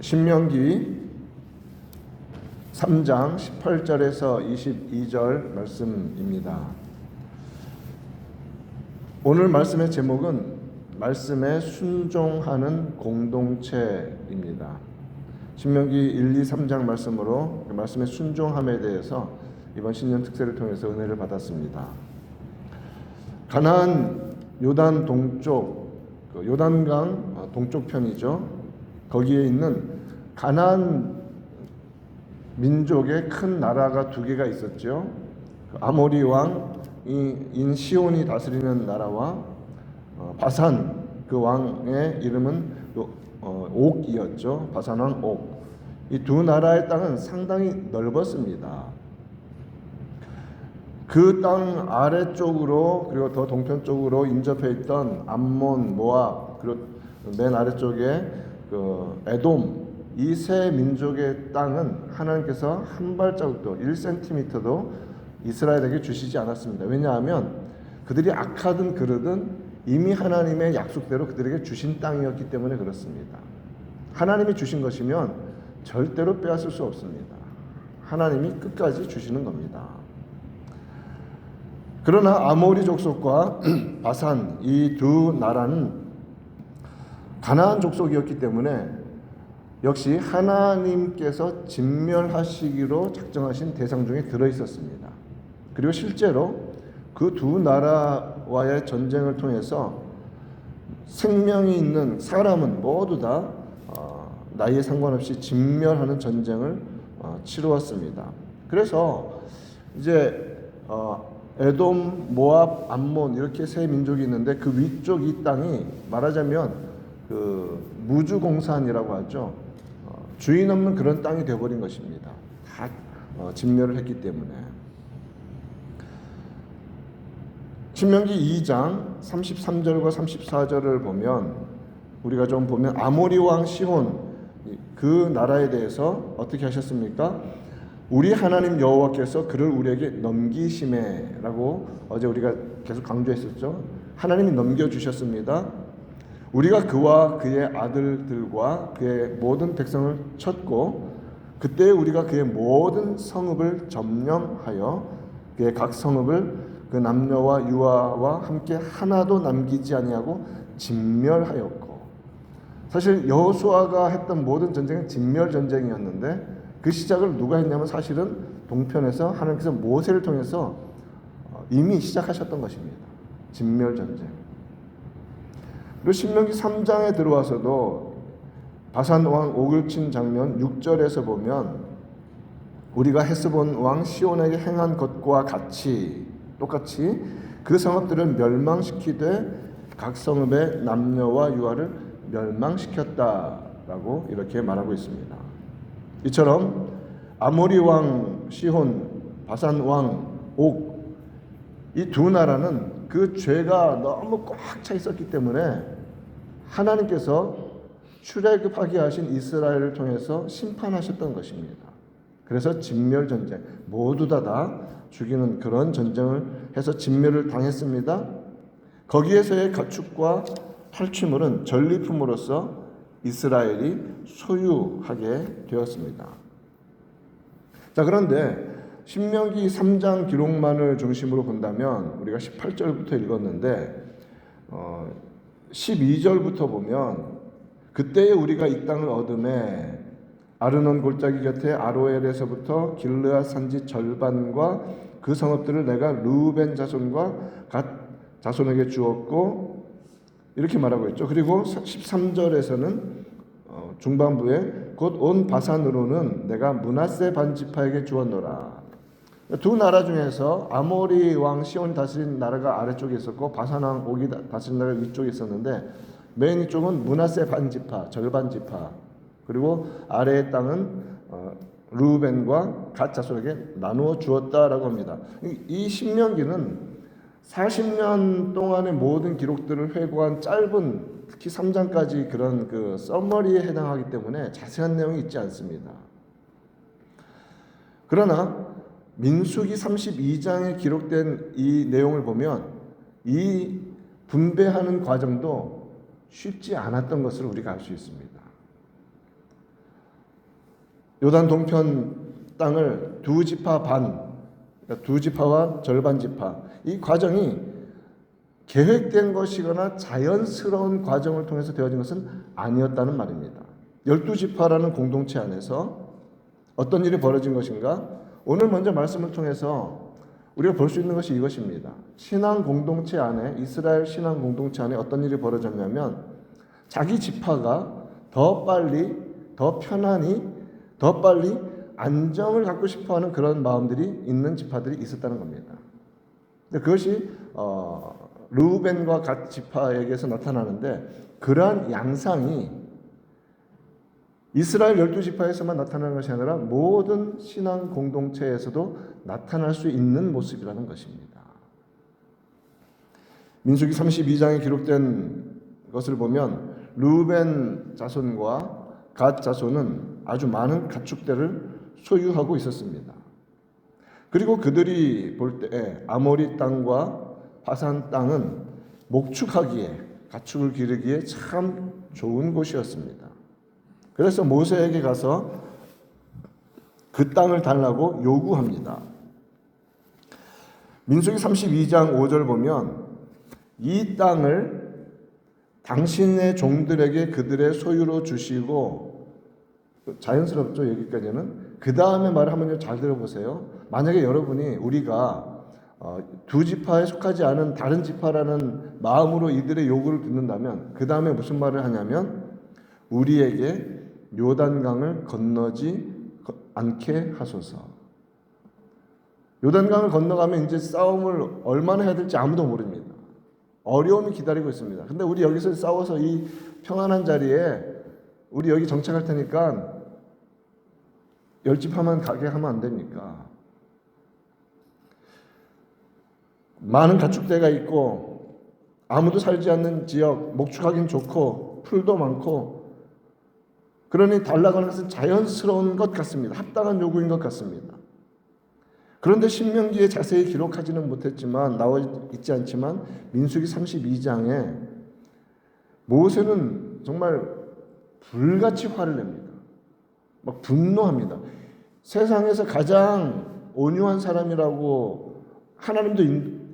신명기 3장 18절에서 22절 말씀입니다. 오늘 말씀의 제목은 말씀에 순종하는 공동체입니다. 신명기 1, 2, 3장 말씀으로 말씀의 순종함에 대해서 이번 신년 특세를 통해서 은혜를 받았습니다. 가나안 요단 동쪽, 요단강 동쪽 편이죠. 거기에 있는 가나안 민족의 큰 나라가 두 개가 있었죠. 아모리 왕인 시온이 다스리는 나라와 바산 그 왕의 이름은 옥이었죠. 바산 왕 옥. 이 두 나라의 땅은 상당히 넓었습니다. 그 땅 아래쪽으로 그리고 더 동편쪽으로 인접해 있던 암몬, 모압, 그리고 맨 아래쪽에 에돔, 이 세 민족의 땅은 하나님께서 한 발자국도 1cm도 이스라엘에게 주시지 않았습니다. 왜냐하면 그들이 악하든 그러든 이미 하나님의 약속대로 그들에게 주신 땅이었기 때문에 그렇습니다. 하나님이 주신 것이면 절대로 빼앗을 수 없습니다. 하나님이 끝까지 주시는 겁니다. 그러나 아모리 족속과 바산 이 두 나라는 가나안 족속이었기 때문에 역시 하나님께서 진멸하시기로 작정하신 대상 중에 들어있었습니다. 그리고 실제로 그 두 나라와의 전쟁을 통해서 생명이 있는 사람은 모두 다 나이에 상관없이 진멸하는 전쟁을 치루었습니다. 그래서 이제 에돔, 모압, 암몬 이렇게 세 민족이 있는데 그 위쪽 이 땅이 말하자면 그 무주공산이라고 하죠. 주인 없는 그런 땅이 되어버린 것입니다. 다 진멸을 했기 때문에. 신명기 2장 33절과 34절을 보면 우리가 좀 보면 아모리 왕 시혼 그 나라에 대해서 어떻게 하셨습니까? 우리 하나님 여호와께서 그를 우리에게 넘기심에라고 어제 우리가 계속 강조했었죠. 하나님이 넘겨주셨습니다. 우리가 그와 그의 아들들과 그의 모든 백성을 쳤고 그때 우리가 그의 모든 성읍을 점령하여 그의 각 성읍을 그 남녀와 유아와 함께 하나도 남기지 아니하고 진멸하였고, 사실 여호수아가 했던 모든 전쟁은 진멸 전쟁이었는데 그 시작을 누가 했냐면 사실은 동편에서 하나님께서 모세를 통해서 이미 시작하셨던 것입니다. 진멸 전쟁. 그리고 신명기 3장에 들어와서도 바산 왕 옥을 친 장면 6절에서 보면 우리가 헤스본 왕 시온에게 행한 것과 똑같이 그 성읍들을 멸망시키되 각 성읍의 남녀와 유아를 멸망시켰다라고 이렇게 말하고 있습니다. 이처럼 아모리 왕 시혼, 바산 왕 옥 이 두 나라는 그 죄가 너무 꽉 차 있었기 때문에 하나님께서 출애굽하게 하신 이스라엘을 통해서 심판하셨던 것입니다. 그래서 진멸전쟁 모두 다 죽이는 그런 전쟁을 해서 진멸을 당했습니다. 거기에서의 가축과 탈취물은 전리품으로서 이스라엘이 소유하게 되었습니다. 자, 그런데 신명기 3장 기록만을 중심으로 본다면 우리가 18절부터 읽었는데 12절부터 보면 그때에 우리가 이 땅을 얻음에 아르논 골짜기 곁에 아로엘에서부터 길르앗 산지 절반과 그 성읍들을 내가 르우벤 자손과 갓 자손에게 주었고 이렇게 말하고 있죠. 그리고 13절에서는 중반부에 곧 온 바산으로는 내가 므낫세 반지파에게 주었노라. 두 나라 중에서 아모리 왕 시온이 다스린 나라가 아래쪽에 있었고 바산 왕 옥이 다스린 나라가 위쪽에 있었는데 맨 위쪽은 므낫세 반지파, 절반지파, 그리고 아래의 땅은 르우벤과 갓 자손에게 나누어 주었다라고 합니다. 이 신명기는 40년 동안의 모든 기록들을 회고한 짧은 특히 3장까지 그런 그 서머리에 해당하기 때문에 자세한 내용이 있지 않습니다. 그러나 민수기 32장에 기록된 이 내용을 보면 이 분배하는 과정도 쉽지 않았던 것을 우리가 알 수 있습니다. 요단 동편 땅을 두 지파 반, 그러니까 두 지파와 절반 지파, 이 과정이 계획된 것이거나 자연스러운 과정을 통해서 되어진 것은 아니었다는 말입니다. 12지파라는 공동체 안에서 어떤 일이 벌어진 것인가? 오늘 먼저 말씀을 통해서 우리가 볼 수 있는 것이 이것입니다. 신앙 공동체 안에, 이스라엘 신앙 공동체 안에 어떤 일이 벌어졌냐면 자기 지파가 더 빨리, 더 편안히, 더 빨리 안정을 갖고 싶어하는 그런 마음들이 있는 지파들이 있었다는 겁니다. 근데 그것이 르우벤과 갓 지파에게서 나타나는데, 그러한 양상이 이스라엘 12지파에서만 나타나는 것이 아니라 모든 신앙 공동체에서도 나타날 수 있는 모습이라는 것입니다. 민수기 32장에 기록된 것을 보면 르우벤 자손과 갓 자손은 아주 많은 가축대를 소유하고 있었습니다. 그리고 그들이 볼 때 아모리 땅과 바산 땅은 목축하기에, 가축을 기르기에 참 좋은 곳이었습니다. 그래서 모세에게 가서 그 땅을 달라고 요구합니다. 민수기 32장 5절 보면 이 땅을 당신의 종들에게 그들의 소유로 주시고, 자연스럽죠 여기까지는. 그 다음에 말을 한번 잘 들어보세요. 만약에 여러분이 우리가 두 지파에 속하지 않은 다른 지파라는 마음으로 이들의 요구를 듣는다면 그 다음에 무슨 말을 하냐면 우리에게 요단강을 건너지 않게 하소서. 요단강을 건너가면 이제 싸움을 얼마나 해야 될지 아무도 모릅니다. 어려움이 기다리고 있습니다. 근데 우리 여기서 싸워서 이 평안한 자리에 우리 여기 정착할 테니까 10지파만 가게 하면 안 됩니까? 많은 가축대가 있고 아무도 살지 않는 지역, 목축하긴 좋고 풀도 많고, 그러니 달라고 하는 것은 자연스러운 것 같습니다. 합당한 요구인 것 같습니다. 그런데 신명기에 자세히 기록하지는 못했지만, 나와 있지 않지만 민수기 32장에 모세는 정말 불같이 화를 냅니다. 막 분노합니다. 세상에서 가장 온유한 사람이라고 하나님도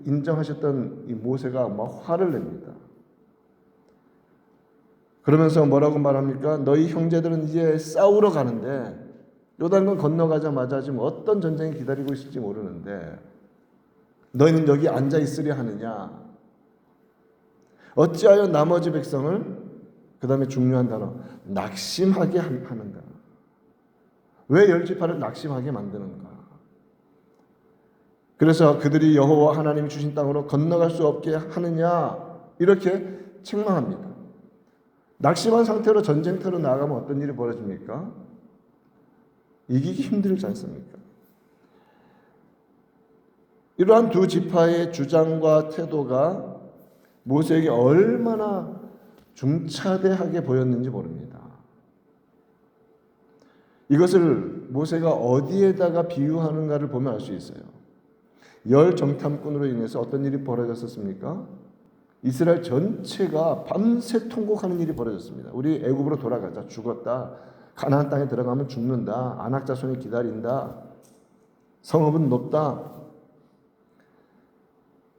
인정하셨던 이 모세가 막 화를 냅니다. 그러면서 뭐라고 말합니까? 너희 형제들은 이제 싸우러 가는데, 요단강 건너가자마자 지금 어떤 전쟁이 기다리고 있을지 모르는데 너희는 여기 앉아 있으려 하느냐? 어찌하여 나머지 백성을, 그 다음에 중요한 단어, 낙심하게 하는가? 왜 10지파를 낙심하게 만드는가? 그래서 그들이 여호와 하나님이 주신 땅으로 건너갈 수 없게 하느냐? 이렇게 책망합니다. 낙심한 상태로 전쟁터로 나가면 어떤 일이 벌어집니까? 이기기 힘들지 않습니까? 이러한 두 지파의 주장과 태도가 모세에게 얼마나 중차대하게 보였는지 모릅니다. 이것을 모세가 어디에다가 비유하는가를 보면 알 수 있어요. 열 정탐꾼으로 인해서 어떤 일이 벌어졌었습니까? 이스라엘 전체가 밤새 통곡하는 일이 벌어졌습니다. 우리 애굽으로 돌아가자, 죽었다. 가나안 땅에 들어가면 죽는다. 아낙 자손이 기다린다. 성읍은 높다.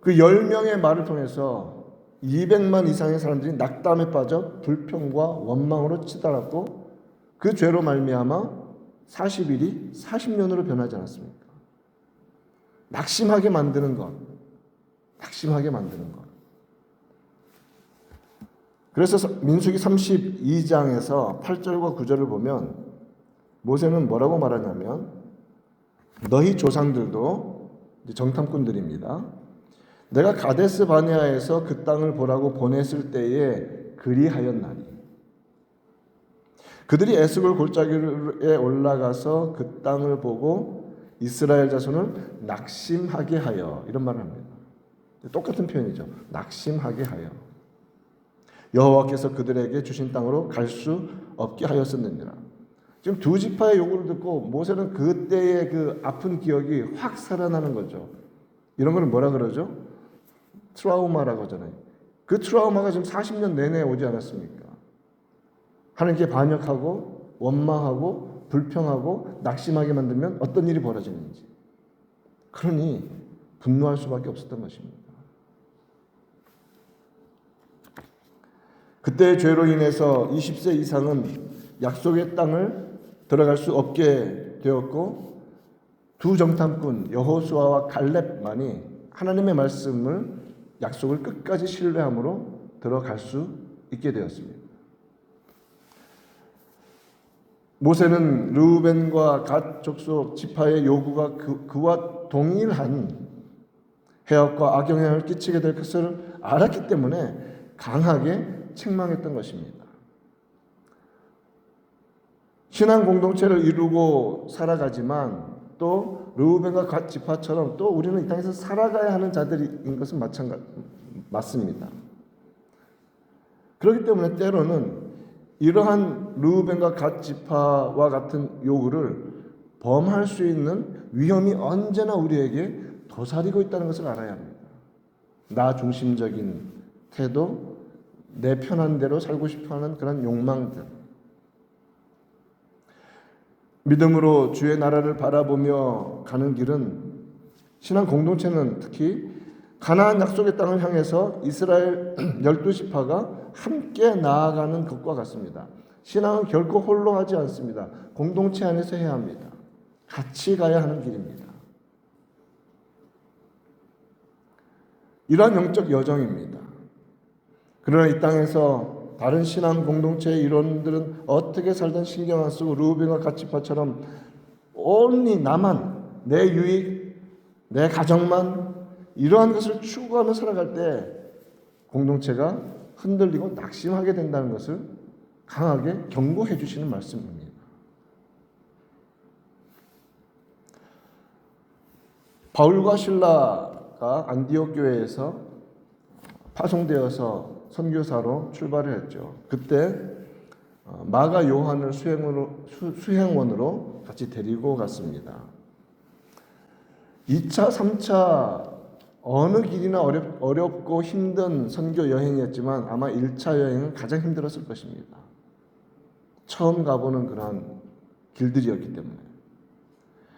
그 10명의 말을 통해서 200만 이상의 사람들이 낙담에 빠져 불평과 원망으로 치달았고, 그 죄로 말미암아 40일이 40년으로 변하지 않았습니까? 낙심하게 만드는 것. 낙심하게 만드는 것. 그래서 민수기 32장에서 8절과 9절을 보면 모세는 뭐라고 말하냐면, 너희 조상들도 정탐꾼들입니다. 내가 가데스 바네아에서 그 땅을 보라고 보냈을 때에 그리하였나니, 그들이 에스골 골짜기에 올라가서 그 땅을 보고 이스라엘 자손을 낙심하게 하여, 이런 말을 합니다. 똑같은 표현이죠. 낙심하게 하여 여호와께서 그들에게 주신 땅으로 갈 수 없게 하였었느니라. 지금 두 지파의 요구를 듣고 모세는 그때의 그 아픈 기억이 확 살아나는 거죠. 이런 거는 뭐라 그러죠? 트라우마라고 하잖아요. 그 트라우마가 지금 40년 내내 오지 않았습니까? 하나님께 반역하고 원망하고 불평하고 낙심하게 만들면 어떤 일이 벌어지는지. 그러니 분노할 수밖에 없었던 것입니다. 그때의 죄로 인해서 20세 이상은 약속의 땅을 들어갈 수 없게 되었고, 두 정탐꾼 여호수아와 갈렙만이 하나님의 말씀을 약속을 끝까지 신뢰함으로 들어갈 수 있게 되었습니다. 모세는 르우벤과 갓 족속 지파의 요구가 그와 동일한 해악과 악영향을 끼치게 될 것을 알았기 때문에 강하게 책망했던 것입니다. 신앙 공동체를 이루고 살아가지만 또 르우벤과 갓 지파처럼 또 우리는 이 땅에서 살아가야 하는 자들인 것은 맞습니다. 그렇기 때문에 때로는 이러한 르우벤과 갓 지파와 같은 요구를 범할 수 있는 위험이 언제나 우리에게 도사리고 있다는 것을 알아야 합니다. 나 중심적인 태도, 내 편한 대로 살고 싶어하는 그런 욕망들. 믿음으로 주의 나라를 바라보며 가는 길은, 신앙 공동체는 특히 가나안 약속의 땅을 향해서 이스라엘 12지파가 함께 나아가는 것과 같습니다. 신앙은 결코 홀로 하지 않습니다. 공동체 안에서 해야 합니다. 같이 가야 하는 길입니다. 이러한 영적 여정입니다. 그러나 이 땅에서 다른 신앙 공동체의 일원들은 어떻게 살든 신경 안 쓰고 르우벤과 갓 지파처럼 only 나만, 내 유익, 내 가정만 이러한 것을 추구하며 살아갈 때 공동체가 흔들리고 낙심하게 된다는 것을 강하게 경고해 주시는 말씀입니다. 바울과 실라가 안디옥 교회에서 파송되어서 선교사로 출발을 했죠. 그때 마가 요한을 수행원으로 같이 데리고 갔습니다. 2차, 3차 어느 길이나 어렵고 힘든 선교 여행이었지만 아마 1차 여행은 가장 힘들었을 것입니다. 처음 가보는 그러한 길들이었기 때문에.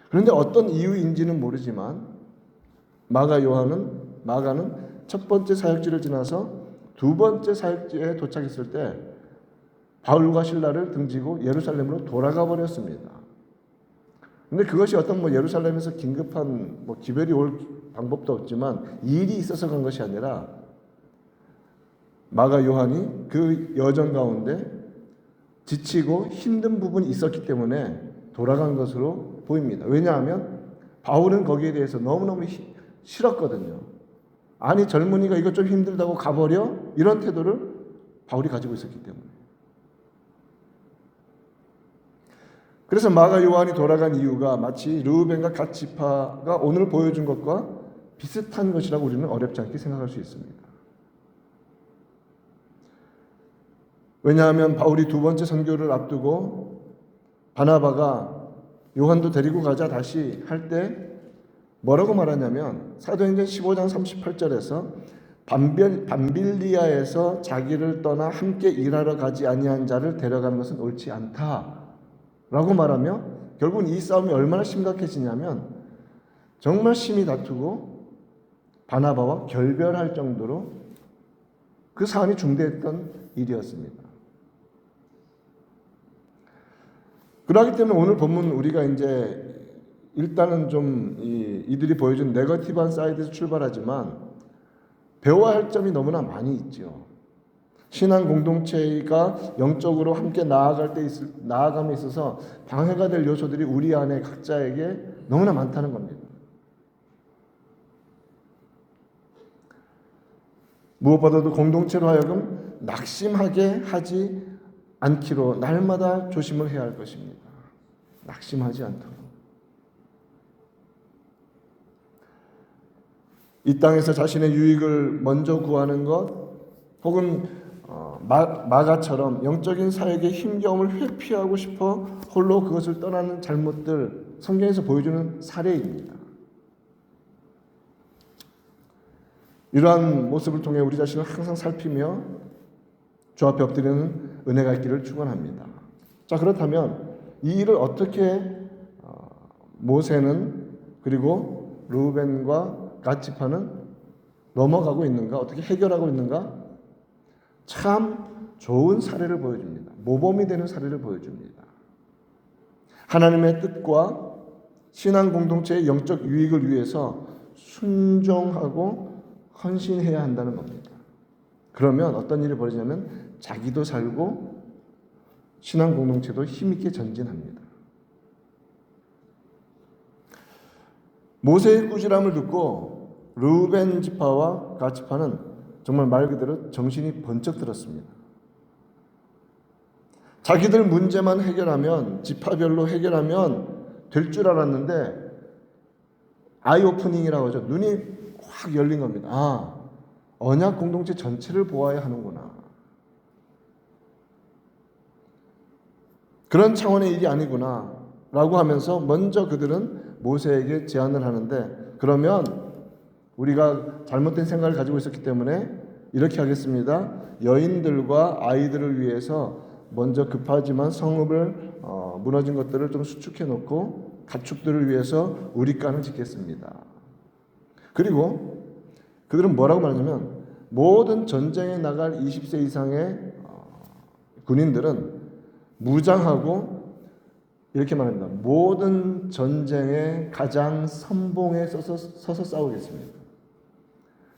그런데 어떤 이유인지는 모르지만 마가는 첫 번째 사역지를 지나서 두 번째 사역지에 도착했을 때 바울과 실라를 등지고 예루살렘으로 돌아가 버렸습니다. 근데 그것이 어떤 예루살렘에서 긴급한 기별이 올 방법도 없지만 일이 있어서 간 것이 아니라 마가 요한이 그 여정 가운데 지치고 힘든 부분이 있었기 때문에 돌아간 것으로 보입니다. 왜냐하면 바울은 거기에 대해서 너무너무 싫었거든요. 아니 젊은이가 이거 좀 힘들다고 가버려? 이런 태도를 바울이 가지고 있었기 때문에. 그래서 마가 요한이 돌아간 이유가 마치 르우벤과 갓 지파가 오늘 보여준 것과 비슷한 것이라고 우리는 어렵지 않게 생각할 수 있습니다. 왜냐하면 바울이 두 번째 선교를 앞두고 바나바가 요한도 데리고 가자 다시 할 때 뭐라고 말하냐면 사도행전 15장 38절에서 밤빌리아에서 자기를 떠나 함께 일하러 가지 아니한 자를 데려가는 것은 옳지 않다라고 말하며 결국은 이 싸움이 얼마나 심각해지냐면 정말 심히 다투고 바나바와 결별할 정도로 그 사안이 중대했던 일이었습니다. 그렇기 때문에 오늘 본문 우리가 이제 일단은 좀 이들이 보여준 네거티브한 사이드에서 출발하지만 배워야 할 점이 너무나 많이 있죠. 신앙 공동체가 영적으로 함께 나아감에 있어서 방해가 될 요소들이 우리 안에 각자에게 너무나 많다는 겁니다. 무엇보다도 공동체로 하여금 낙심하게 하지 않기로 날마다 조심을 해야 할 것입니다. 낙심하지 않도록. 이 땅에서 자신의 유익을 먼저 구하는 것, 혹은 마가처럼 영적인 사역의 힘겨움을 회피하고 싶어 홀로 그것을 떠나는 잘못들, 성경에서 보여주는 사례입니다. 이러한 모습을 통해 우리 자신을 항상 살피며 주 앞에 엎드리는 은혜가 있기를 축원합니다. 자, 그렇다면 이 일을 어떻게 모세는 그리고 르우벤과 갓지파는 넘어가고 있는가, 어떻게 해결하고 있는가? 참 좋은 사례를 보여줍니다. 모범이 되는 사례를 보여줍니다. 하나님의 뜻과 신앙 공동체의 영적 유익을 위해서 순종하고 헌신해야 한다는 겁니다. 그러면 어떤 일이 벌어지냐면 자기도 살고 신앙 공동체도 힘있게 전진합니다. 모세의 꾸지람을 듣고 르우벤 지파와 갓 지파는 정말 말 그대로 정신이 번쩍 들었습니다. 자기들 문제만 해결하면, 지파별로 해결하면 될 줄 알았는데 아이 오프닝이라고 하죠. 눈이 확 열린 겁니다. 아, 언약 공동체 전체를 보아야 하는구나. 그런 차원의 일이 아니구나 라고 하면서 먼저 그들은 모세에게 제안을 하는데, 그러면 우리가 잘못된 생각을 가지고 있었기 때문에 이렇게 하겠습니다. 여인들과 아이들을 위해서 먼저 급하지만 성읍을 무너진 것들을 좀 수축해 놓고 가축들을 위해서 우리간을 짓겠습니다. 그리고 그들은 뭐라고 말하냐면 모든 전쟁에 나갈 20세 이상의 군인들은 무장하고 이렇게 말합니다. 모든 전쟁의 가장 선봉에 서서 싸우겠습니다.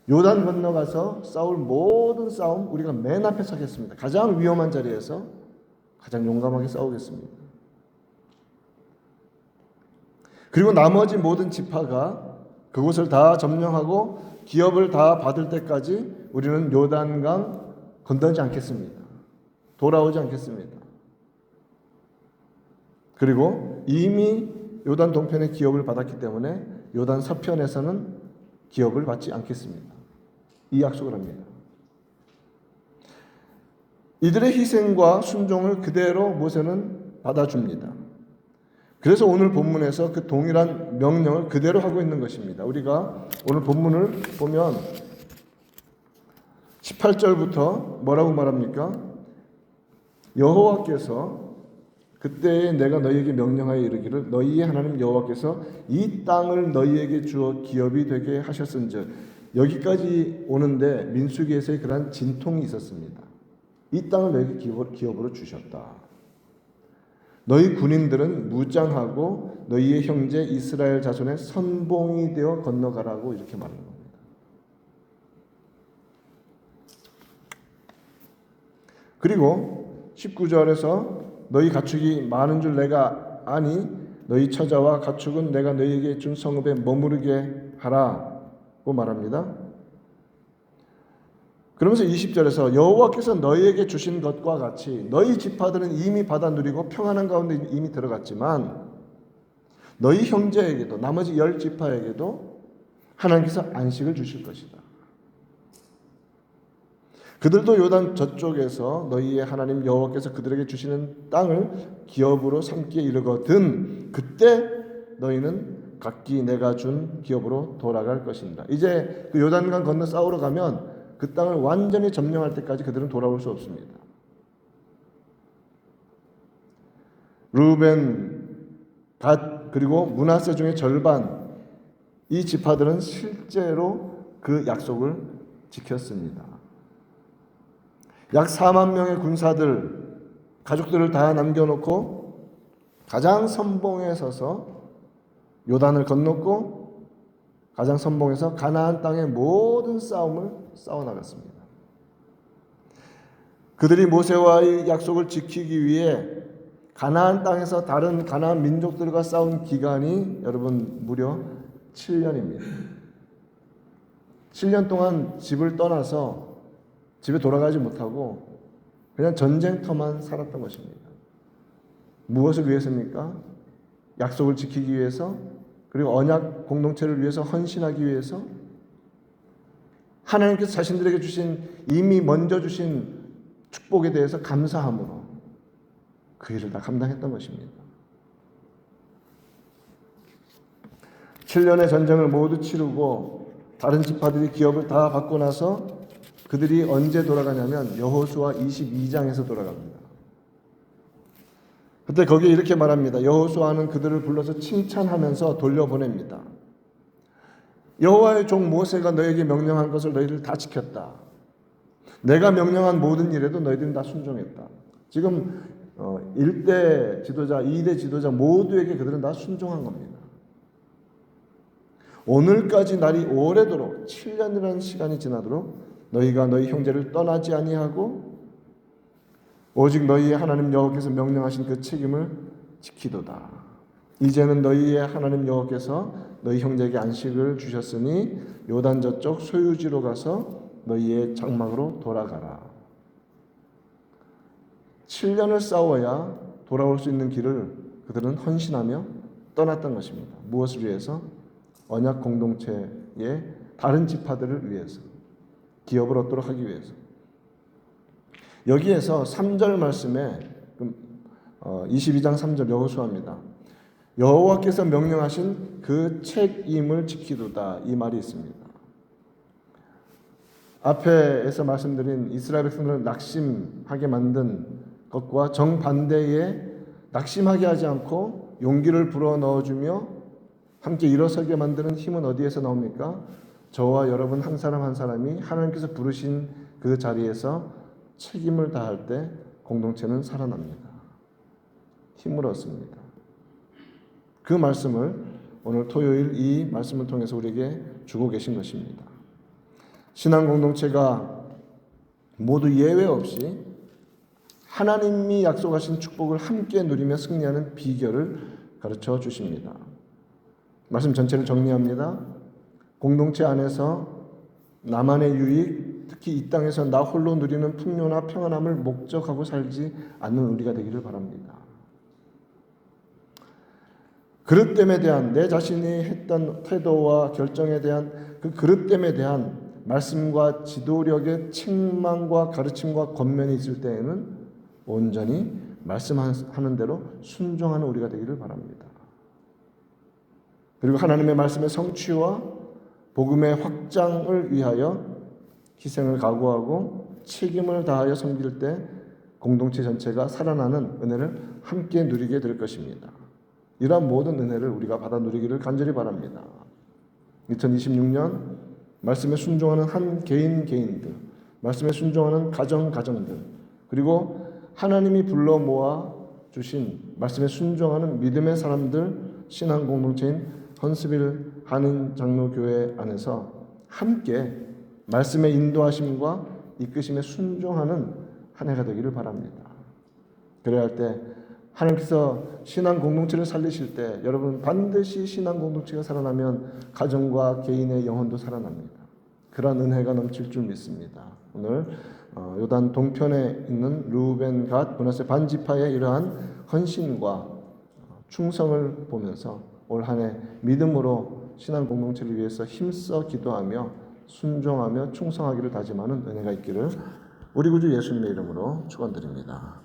요단 건너가서 싸울 모든 싸움 우리가 맨 앞에 서겠습니다. 가장 위험한 자리에서 가장 용감하게 싸우겠습니다. 그리고 나머지 모든 지파가 그곳을 다 점령하고 기업을 다 받을 때까지 우리는 요단강 건너지 않겠습니다. 돌아오지 않겠습니다. 그리고 이미 요단 동편의 기업을 받았기 때문에 요단 서편에서는 기업을 받지 않겠습니다. 이 약속을 합니다. 이들의 희생과 순종을 그대로 모세는 받아줍니다. 그래서 오늘 본문에서 그 동일한 명령을 그대로 하고 있는 것입니다. 우리가 오늘 본문을 보면 18절부터 뭐라고 말합니까? 여호와께서 그때에 내가 너희에게 명령하여 이르기를 너희의 하나님 여호와께서 이 땅을 너희에게 주어 기업이 되게 하셨은즉, 여기까지 오는데 민수기에서의 그러한 진통이 있었습니다. 이 땅을 너희에게 기업으로 주셨다. 너희 군인들은 무장하고 너희의 형제 이스라엘 자손의 선봉이 되어 건너가라고 이렇게 말하는 겁니다. 그리고 19절에서 너희 가축이 많은 줄 내가 아니 너희 처자와 가축은 내가 너희에게 준 성읍에 머무르게 하라고 말합니다. 그러면서 20절에서 여호와께서 너희에게 주신 것과 같이 너희 지파들은 이미 받아 누리고 평안한 가운데 이미 들어갔지만 너희 형제에게도 나머지 10지파에게도 하나님께서 안식을 주실 것이다. 그들도 요단 저쪽에서 너희의 하나님 여호와께서 그들에게 주시는 땅을 기업으로 삼기에 이르거든 그때 너희는 각기 내가 준 기업으로 돌아갈 것입니다. 이제 그 요단강 건너 싸우러 가면 그 땅을 완전히 점령할 때까지 그들은 돌아올 수 없습니다. 르우벤, 갓 그리고 므낫세 중에 절반 이 지파들은 실제로 그 약속을 지켰습니다. 약 4만 명의 군사들, 가족들을 다 남겨놓고 가장 선봉에 서서 요단을 건넜고 가장 선봉에서 가나안 땅의 모든 싸움을 싸워나갔습니다. 그들이 모세와의 약속을 지키기 위해 가나안 땅에서 다른 가나안 민족들과 싸운 기간이 여러분 무려 7년입니다. 7년 동안 집을 떠나서 집에 돌아가지 못하고 그냥 전쟁터만 살았던 것입니다. 무엇을 위해서입니까? 약속을 지키기 위해서, 그리고 언약 공동체를 위해서 헌신하기 위해서, 하나님께서 자신들에게 주신 이미 먼저 주신 축복에 대해서 감사함으로 그 일을 다 감당했던 것입니다. 7년의 전쟁을 모두 치르고 다른 지파들이 기업을 다 받고 나서 그들이 언제 돌아가냐면 여호수아 22장에서 돌아갑니다. 그때 거기에 이렇게 말합니다. 여호수아는 그들을 불러서 칭찬하면서 돌려보냅니다. 여호와의 종 모세가 너에게 명령한 것을 너희들 다 지켰다. 내가 명령한 모든 일에도 너희들은 다 순종했다. 지금 1대 지도자, 2대 지도자 모두에게 그들은 다 순종한 겁니다. 오늘까지 날이 오래도록 7년이라는 시간이 지나도록 너희가 너희 형제를 떠나지 아니하고 오직 너희의 하나님 여호와께서 명령하신 그 책임을 지키도다. 이제는 너희의 하나님 여호와께서 너희 형제에게 안식을 주셨으니 요단 저쪽 소유지로 가서 너희의 장막으로 돌아가라. 7년을 싸워야 돌아올 수 있는 길을 그들은 헌신하며 떠났던 것입니다. 무엇을 위해서? 언약 공동체의 다른 지파들을 위해서, 기업을 얻도록 하기 위해서. 여기에서 3절 말씀에 22장 3절 여호수아입니다. 여호와께서 명령하신 그 책임을 지키도다, 이 말이 있습니다. 앞에서 말씀드린 이스라엘 백성들을 낙심하게 만든 것과 정반대의 낙심하게 하지 않고 용기를 불어넣어주며 함께 일어서게 만드는 힘은 어디에서 나옵니까? 저와 여러분 한 사람 한 사람이 하나님께서 부르신 그 자리에서 책임을 다할 때 공동체는 살아납니다. 힘을 얻습니다. 그 말씀을 오늘 토요일 이 말씀을 통해서 우리에게 주고 계신 것입니다. 신앙 공동체가 모두 예외 없이 하나님이 약속하신 축복을 함께 누리며 승리하는 비결을 가르쳐 주십니다. 말씀 전체를 정리합니다. 공동체 안에서 나만의 유익, 특히 이 땅에서 나 홀로 누리는 풍요나 평안함을 목적하고 살지 않는 우리가 되기를 바랍니다. 그릇됨에 대한 내 자신이 했던 태도와 결정에 대한 그 그릇됨에 대한 말씀과 지도력의 책망과 가르침과 권면이 있을 때에는 온전히 말씀하는 대로 순종하는 우리가 되기를 바랍니다. 그리고 하나님의 말씀의 성취와 복음의 확장을 위하여 희생을 각오하고 책임을 다하여 섬길 때 공동체 전체가 살아나는 은혜를 함께 누리게 될 것입니다. 이러한 모든 은혜를 우리가 받아 누리기를 간절히 바랍니다. 2026년 말씀에 순종하는 한 개인들, 말씀에 순종하는 가정들, 그리고 하나님이 불러 모아 주신 말씀에 순종하는 믿음의 사람들, 신앙 공동체인 헌스빌 한인장로교회 안에서 함께 말씀의 인도하심과 이끄심에 순종하는 한 해가 되기를 바랍니다. 그래야 할 때 하나님께서 신앙 공동체를 살리실 때 여러분 반드시 신앙 공동체가 살아나면 가정과 개인의 영혼도 살아납니다. 그런 은혜가 넘칠 줄 믿습니다. 오늘 요단 동편에 있는 루벤, 갓, 므낫세 반지파의 이러한 헌신과 충성을 보면서 올 한 해 믿음으로 신앙 공동체를 위해서 힘써 기도하며 순종하며 충성하기를 다짐하는 은혜가 있기를 우리 구주 예수님의 이름으로 축원드립니다.